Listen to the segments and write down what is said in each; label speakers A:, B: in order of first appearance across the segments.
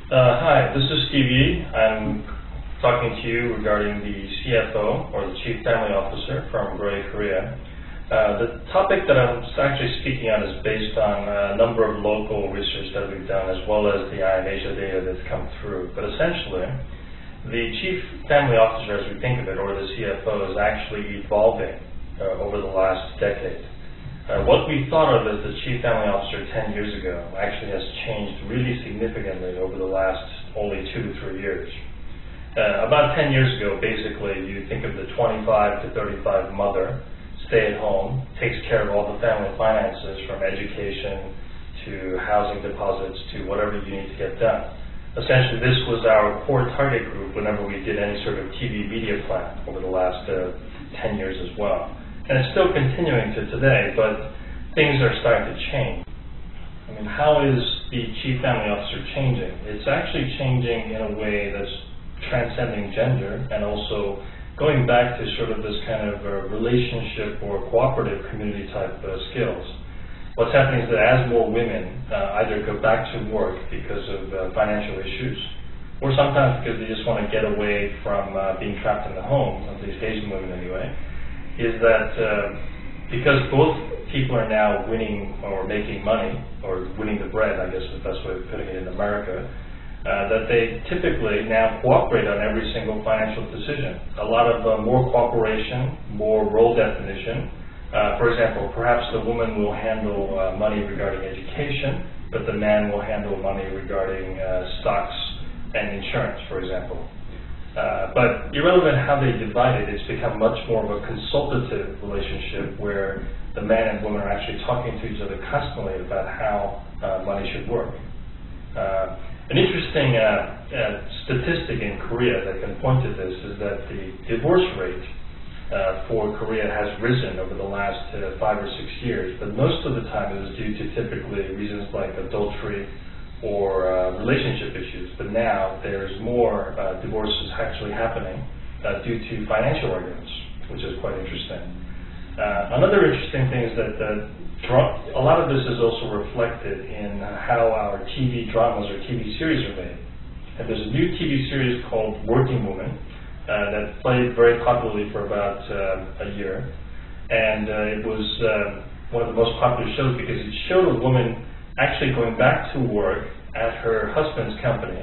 A: Hi, this is Steve Yi. I'm talking to you regarding the CFO, or the Chief Family Officer from Korea. The topic that I'm actually speaking on is based on a number of local research that we've done, as well as the IM Asia data that's come through. But essentially, the Chief Family Officer, as we think of it, or the CFO, is actually evolving over the last decade. What we thought of as the Chief Family Officer 10 years ago actually has changed really significantly over the last only 2 to 3 years. About 10 years ago, basically, you think of the 25 to 35 mother, stay at home, takes care of all the family finances, from education to housing deposits to whatever you need to get done. Essentially, this was our core target group whenever we did any sort of TV media plan over the last 10 years as well. And it's still continuing to today, but things are starting to change. I mean, how is the Chief Family Officer changing? It's actually changing in a way that's transcending gender and also going back to sort of this kind of relationship or cooperative community type skills. What's happening is that as more women either go back to work because of financial issues, or sometimes because they just want to get away from being trapped in the home, at least Asian women anyway, is that because both people are now winning or making money, or winning the bread, I guess is the best way of putting it in America, that they typically now cooperate on every single financial decision. A lot of more cooperation, more role definition. For example, perhaps the woman will handle money regarding education, but the man will handle money regarding stocks and insurance, for example. But irrelevant how they divide it, it's become much more of a consultative relationship where the man and woman are actually talking to each other constantly about how money should work. An interesting statistic in Korea that can point to this is that the divorce rate for Korea has risen over the last 5 or 6 years, but most of the time it was due to typically reasons like adultery or relationship issues. But now there's more divorces actually happening due to financial arguments, which is quite interesting. Another interesting thing is that a lot of this is also reflected in how our TV dramas or TV series are made. And there's a new TV series called Working Woman that played very popularly for about a year. And it was one of the most popular shows because it showed a woman actually going back to work at her husband's company,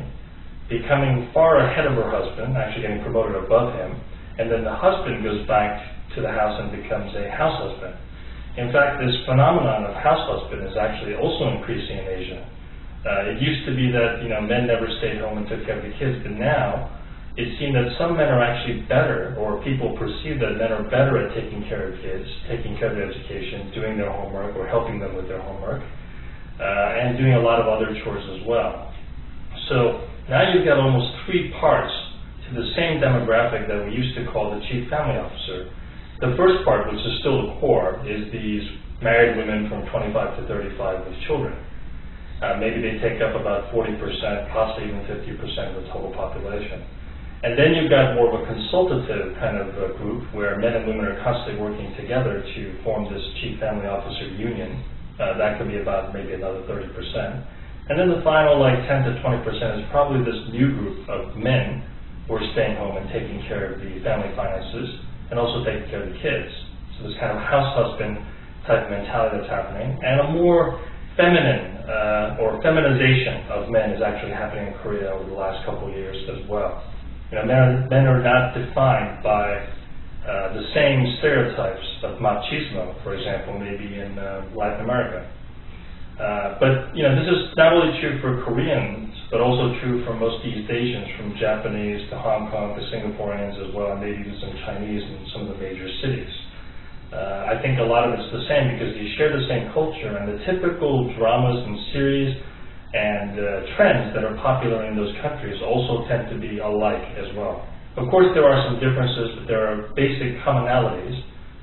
A: becoming far ahead of her husband, actually getting promoted above him, and then the husband goes back to the house and becomes a house husband. In fact, this phenomenon of house husband is actually also increasing in Asia. It used to be that men never stayed home and took care of the kids, but now it's seen that some men are actually better, or people perceive that men are better at taking care of kids, taking care of their education, doing their homework, or helping them with their homework, and doing a lot of other chores as well. So now you've got almost 3 parts to the same demographic that we used to call the Chief Family Officer. The first part, which is still the core, is these married women from 25 to 35 with children. Maybe they take up about 40%, possibly even 50% of the total population. And then you've got more of a consultative kind of group where men and women are constantly working together to form this Chief Family Officer union. That could be about maybe another 30%. And then the final 10 to 20% is probably this new group of men who are staying home and taking care of the family finances and also taking care of the kids. So this kind of house husband type mentality that's happening, and a more feminine or feminization of men is actually happening in Korea over the last couple of years as well. Men are not defined by the same stereotypes of machismo, for example, maybe in Latin America. But this is not only true for Koreans, but also true for most East Asians, from Japanese to Hong Kong to Singaporeans as well, and maybe even some Chinese in some of the major cities. I think a lot of it's the same because you share the same culture, and the typical dramas and series and trends that are popular in those countries also tend to be alike as well. Of course, there are some differences, but there are basic commonalities,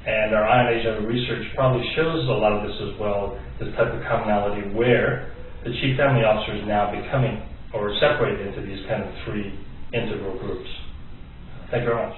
A: and our IM Asia research probably shows a lot of this as well, this type of commonality where the Chief Family Officer is now becoming or separated into these kind of 3 integral groups. Thank you very much.